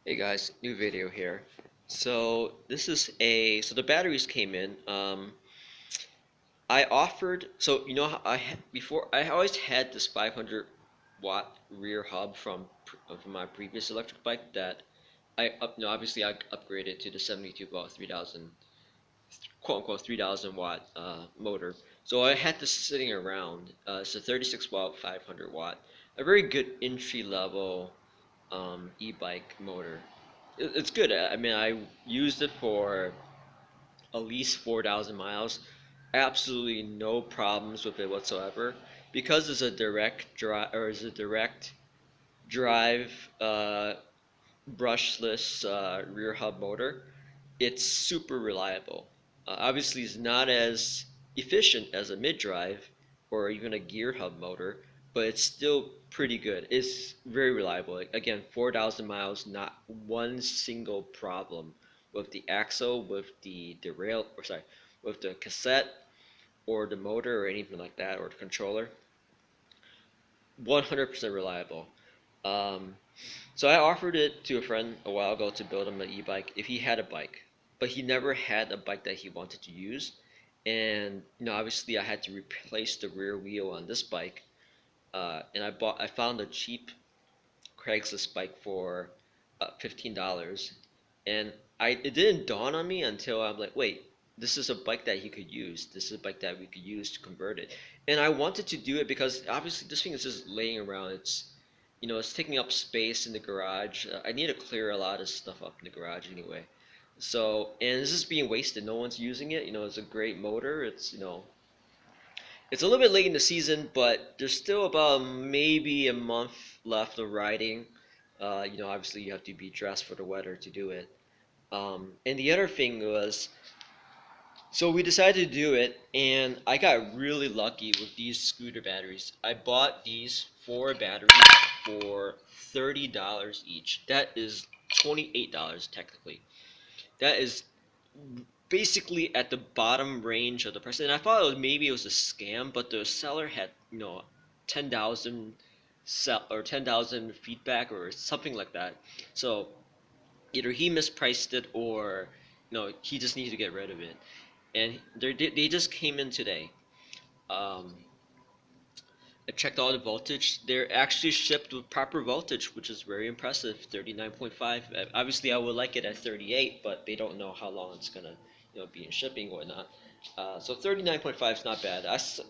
Hey guys, new video here. So the batteries came in. I offered so you know how before I always had this 500 watt rear hub from my previous electric bike that obviously I upgraded to the 72 volt 3000 quote unquote 3000 watt motor. So I had this sitting around. It's a 36 watt 500 watt, a very good entry level e-bike motor. It's good. I mean, I used it for at least 4,000 miles. Absolutely no problems with it whatsoever. Because it's a direct drive or is a direct drive brushless rear hub motor. It's super reliable. Obviously, it's not as efficient as a mid-drive or even a gear hub motor, but it's still pretty good. It's very reliable. Like, again, 4,000 miles, not one single problem with the axle, with the derail, or sorry, with the cassette or the motor or anything like that, or the controller. 100% reliable. Um, so I offered it to a friend a while ago to build him an e-bike if he had a bike, but he never had a bike that he wanted to use. And obviously, I had to replace the rear wheel on this bike, and I found a cheap Craigslist bike for $15, and it didn't dawn on me until I'm like, wait, this is a bike that he could use. This is a bike that we could use to convert it, and I wanted to do it because obviously this thing is just laying around. It's taking up space in the garage. I need to clear a lot of stuff up in the garage anyway. So, and this is being wasted. No one's using it. It's a great motor. It's a little bit late in the season, but there's still about maybe a month left of riding. Obviously you have to be dressed for the weather to do it. And the other thing was, so we decided to do it, and I got really lucky with these scooter batteries. I bought these four batteries for $30 each. That is $28 technically. That is basically at the bottom range of the price. And I thought maybe it was a scam, but the seller had 10,000 sell or 10,000 feedback or something like that. So either he mispriced it or he just needed to get rid of it. And they just came in today. Um, I checked all the voltage. They're actually shipped with proper voltage, which is very impressive. 39.5. Obviously, I would like it at 38, but they don't know how long it's gonna, be in shipping or whatnot. So 39.5 is not bad.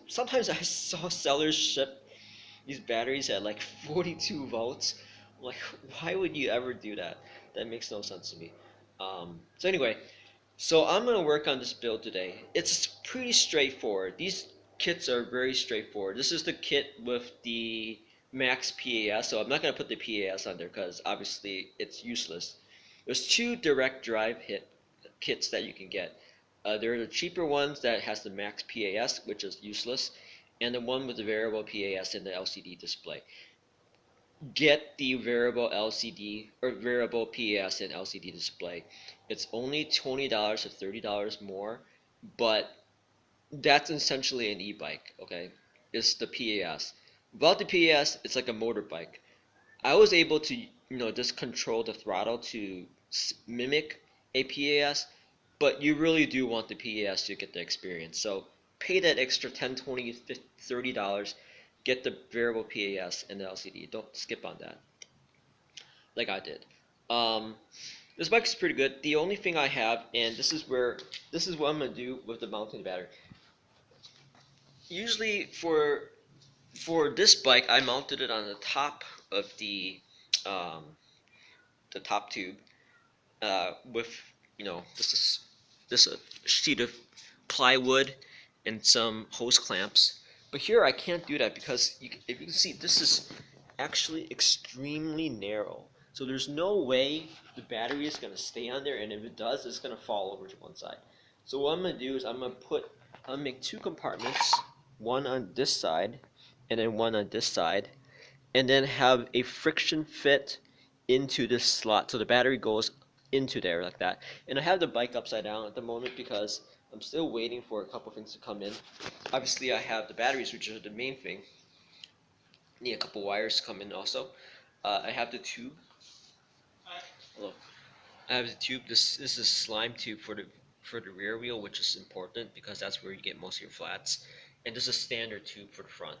Sometimes I saw sellers ship these batteries at like 42 volts. I'm like, why would you ever do that? That makes no sense to me. So anyway, so I'm going to work on this build today. It's pretty straightforward. These kits are very straightforward. This is the kit with the max PAS, so I'm not going to put the PAS on there because obviously it's useless. There's two direct drive hit kits that you can get. There are the cheaper ones that has the max PAS, which is useless, and the one with the variable PAS and the LCD display. Get the variable LCD or variable PAS and LCD display. It's only $20 to $30 more, but that's essentially an e-bike, okay? It's the PAS. Without the PAS, it's like a motorbike. I was able to, just control the throttle to mimic a PAS, but you really do want the PAS to get the experience. So pay that extra 10, 20, $30, get the variable PAS and the LCD. Don't skip on that like I did. Um, this bike is pretty good. The only thing I have, and this is what I'm gonna do with the mounting battery. Usually for this bike, I mounted it on the top of um, the top tube with this sheet of plywood and some hose clamps. But here I can't do that because if you can see, this is actually extremely narrow. So there's no way the battery is going to stay on there, and if it does, it's going to fall over to one side. So what I'm going to do is I'm going to make two compartments, one on this side and then one on this side, and then have a friction fit into this slot so the battery goes into there like that. And I have the bike upside down at the moment because I'm still waiting for a couple things to come in. Obviously I have the batteries, which are the main thing. Need a couple wires to come in also. I have the tube. Hello. I have the tube. This is slime tube for the rear wheel, which is important because that's where you get most of your flats. And this is a standard tube for the front.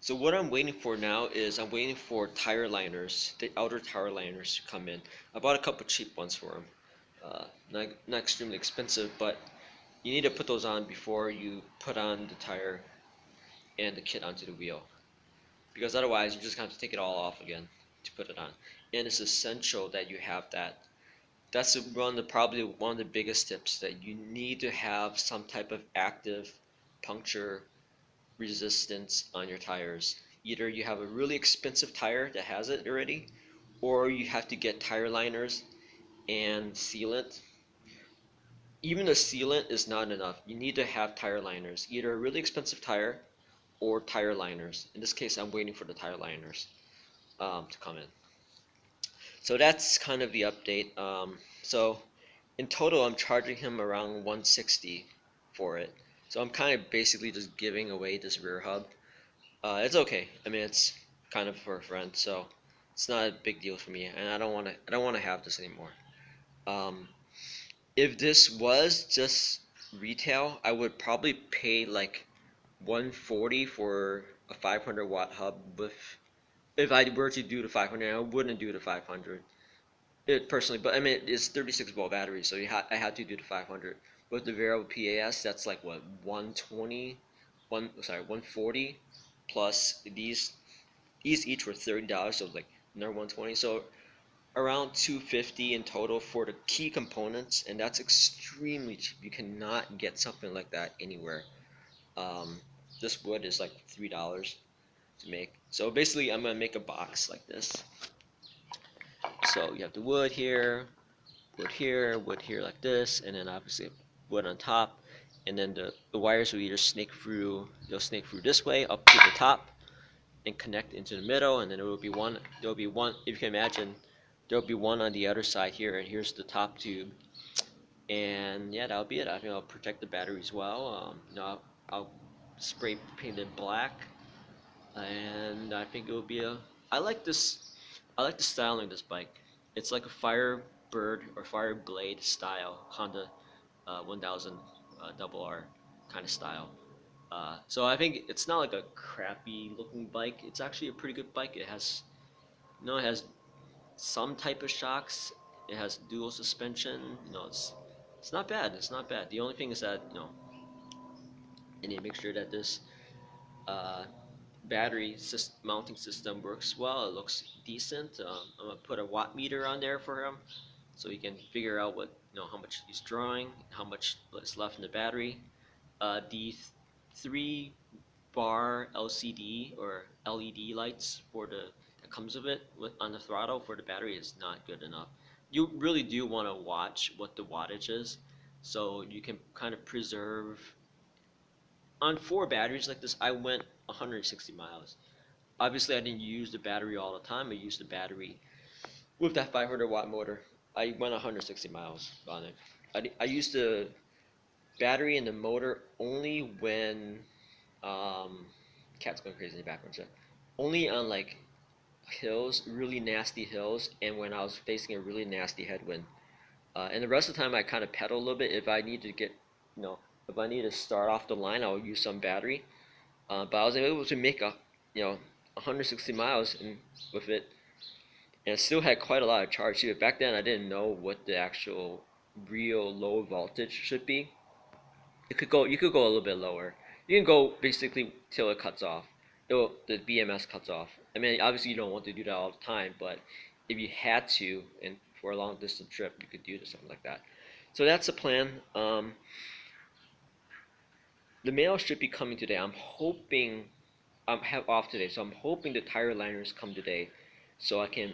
So what I'm waiting for now is I'm waiting for tire liners, the outer tire liners to come in. I bought a couple cheap ones for them. Not extremely expensive, but you need to put those on before you put on the tire and the kit onto the wheel. Because otherwise you just have to take it all off again to put it on. And it's essential that you have that. That's probably one of the biggest tips, that you need to have some type of active puncture resistance on your tires. Either you have a really expensive tire that has it already, or you have to get tire liners and sealant. Even the sealant is not enough. You need to have tire liners, either a really expensive tire or tire liners. In this case, I'm waiting for the tire liners to come in. So that's kind of the update. So in total, I'm charging him around 160 for it. So I'm kind of basically just giving away this rear hub. It's okay. I mean, it's kind of for a friend, so it's not a big deal for me, and I don't want to have this anymore. Um, if this was just retail, I would probably pay like 140 for a 500 watt hub. With If I were to do the 500, I wouldn't do the 500 personally, but I mean it's 36-volt battery, so I had to do the 500. With the variable PAS, that's like what, 120, 140 plus these each were $30, so like another 120. So around 250 in total for the key components, and that's extremely cheap. You cannot get something like that anywhere. Um, this wood is like $3 to make. So basically, I'm gonna make a box like this. So you have the wood here, wood here like this, and then obviously wood on top. And then the wires will either they'll snake through this way up to the top and connect into the middle, and then there will be one, if you can imagine, there will be one on the other side here, and here's the top tube. And yeah, that'll be it. I think I'll protect the battery as well. I'll spray paint it black, and I think it will be a. I like this. I like the styling of this bike. It's like a Firebird or Fireblade style Honda 1000 double R kind of style. So I think it's not like a crappy looking bike. It's actually a pretty good bike. It has some type of shocks. It has dual suspension. It's not bad. It's not bad. The only thing is that I need to make sure that this uh, mounting system works well. It looks decent. I'm gonna put a watt meter on there for him, so he can figure out how much he's drawing, how much is left in the battery. The 3 bar LCD or LED lights that comes with it on the throttle for the battery is not good enough. You really do want to watch what the wattage is, so you can kind of preserve. On 4 batteries like this, I went 160 miles. Obviously, I didn't use the battery all the time. I used the battery with that 500 watt motor. I went 160 miles on it. I used the battery and the motor only when cat's going crazy in the background. So only on like hills, really nasty hills, and when I was facing a really nasty headwind. And the rest of the time, I kind of pedal a little bit. If I need to if I need to start off the line, I'll use some battery. But I was able to make 160 miles with it, and it still had quite a lot of charge too. Back then, I didn't know what the actual real low voltage should be. You could go a little bit lower. You can go basically till it cuts off. The BMS cuts off. I mean, obviously you don't want to do that all the time, but if you had to, and for a long distance trip, you could do something like that. So that's the plan. The mail should be coming today. I'm hoping I have off today, so I'm hoping the tire liners come today, so I can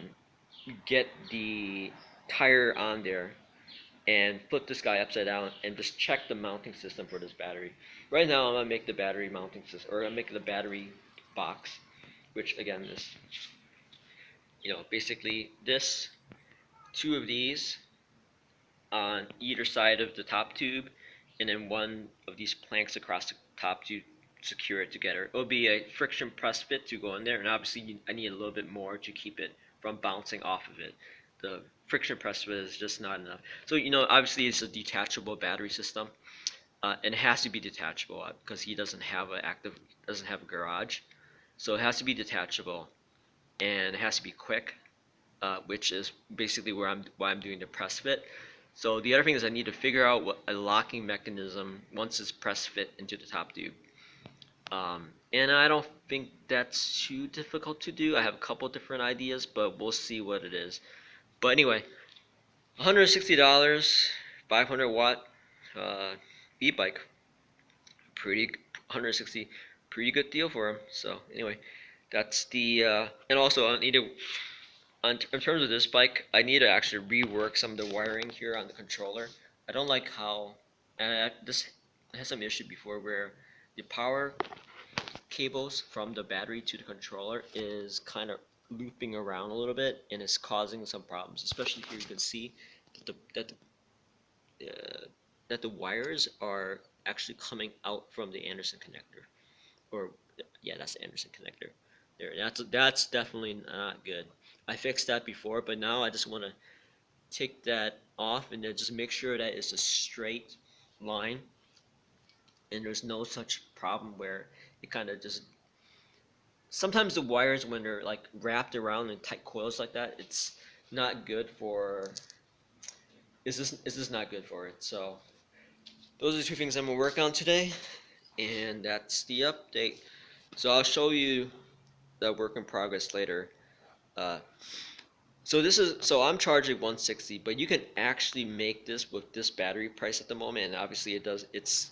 get the tire on there and flip this guy upside down and just check the mounting system for this battery. Right now, I'm gonna make the battery mounting system, or I'm make the battery box, which again is, basically this, 2 of these on either side of the top tube, and then one of these planks across the top to secure it together. It'll be a friction press fit to go in there, and obviously I need a little bit more to keep it from bouncing off of it. the friction press fit is just not enough. So obviously it's a detachable battery system, and it has to be detachable because he doesn't have a garage, so it has to be detachable and it has to be quick, which is basically why I'm doing the press fit. So the other thing is I need to figure out what a locking mechanism once it's press fit into the top tube. And I don't think that's too difficult to do. I have a couple different ideas, but we'll see what it is. But anyway, $160, 500-watt e-bike, pretty 160, pretty good deal for him. So anyway, that's the and also I need to in terms of this bike, I need to actually rework some of the wiring here on the controller. I don't like how this has some issue before where the power cables from the battery to the controller is kind of looping around a little bit and it's causing some problems. Especially here, you can see that uh, the wires are actually coming out from the Anderson connector, or yeah, that's the Anderson connector. There, that's definitely not good. I fixed that before, but now I just want to take that off and then just make sure that it's a straight line and there's no such problem where it kind of just sometimes the wires when they're like wrapped around in tight coils like that, it's not good for is this not good for it. So those are the two things I'm gonna work on today, and that's the update. So I'll show you the work in progress later. uh, so I'm charging 160, but you can actually make this with this battery price at the moment, and obviously it's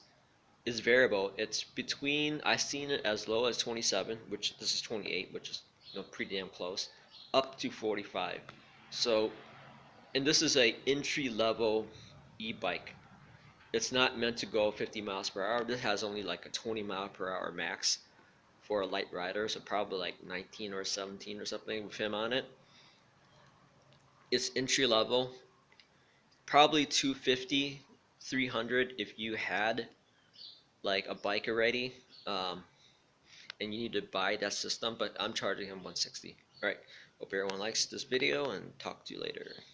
variable. It's between, I've seen it as low as 27, which this is 28, which is pretty damn close, up to 45. So, and this is a entry level e-bike. It's not meant to go 50 miles per hour. This has only like a 20 mile per hour max for a light rider, so probably like 19 or 17 or something with him on it. It's entry level, probably 250, 300 if you had like a bike already. And you need to buy that system, but I'm charging him 160. All right, hope everyone likes this video and talk to you later.